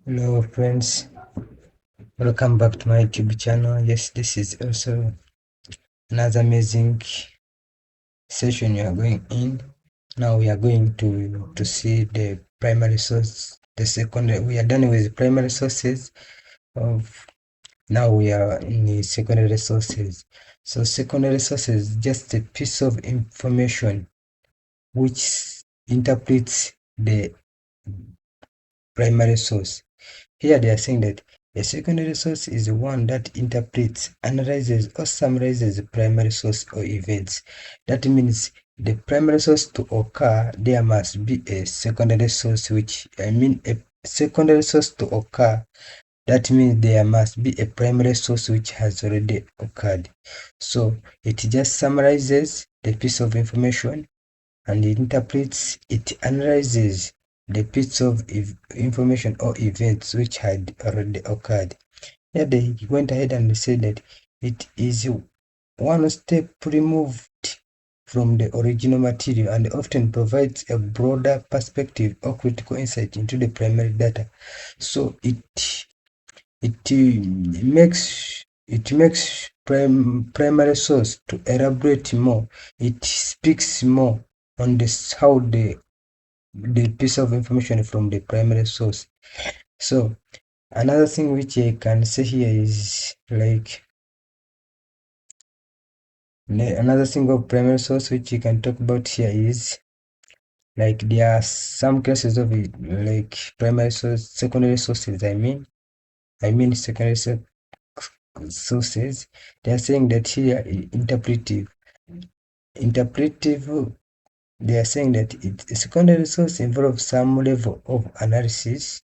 Hello friends, welcome back to my YouTube channel. Yes, this is also another amazing session we are going in. Now we are going to see the primary source, the secondary. We are done with primary sources of, now we are in the secondary sources. So secondary sources, just a piece of information which interprets the primary source. Here they are saying that a secondary source is one that interprets, analyzes, or summarizes the primary source or events. That means the primary source to occur, there must be a secondary source, a secondary source to occur. That means there must be a primary source which has already occurred. So it just summarizes the piece of information and it interprets, it analyzes the piece of information or events which had already occurred. Here they went ahead and said that it is one step removed from the original material and often provides a broader perspective or critical insight into the primary data. So it makes primary source to elaborate more. It speaks more on this how the piece of information from the primary source. So another thing which I can say here is like another thing of primary source which you can talk about here is like there are some cases of it, like primary source, secondary sources. I mean secondary sources. They are saying that here interpretive. They are saying that a secondary source involves some level of analysis,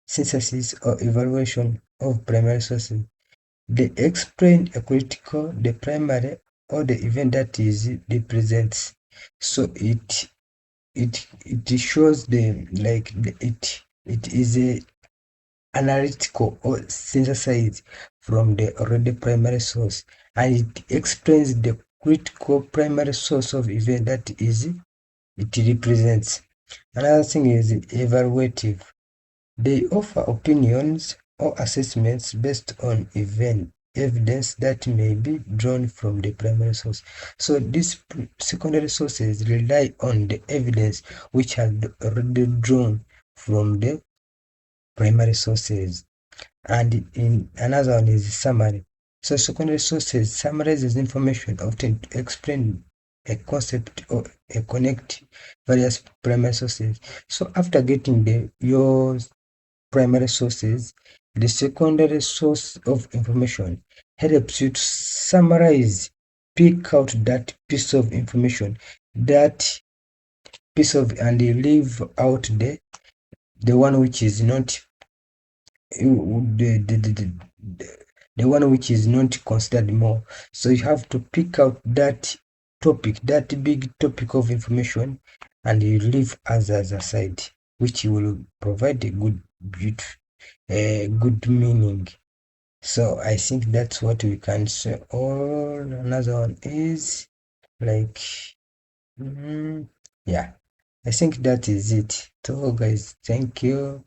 synthesis, or evaluation of primary sources. They explain a critical, the primary, or the event that is represents. So it shows the like it is a analytical or synthesized from the already primary source, and it explains the critical primary source of event that is it represents. Another thing is evaluative. They offer opinions or assessments based on evidence that may be drawn from the primary source. So these secondary sources rely on the evidence which has already drawn from the primary sources. And in another one is summary. So secondary sources summarizes information often to explain a concept or a connect various primary sources. So after getting your primary sources, the secondary source of information helps you to summarize, pick out that piece of information, that and you leave out the one which is not the one which is not considered more. So you have to pick out that topic, that big topic of information, and you leave others aside, which will provide a good meaning. So I think that's what we can say. Or another one is like, yeah, I think that is it. So guys, thank you.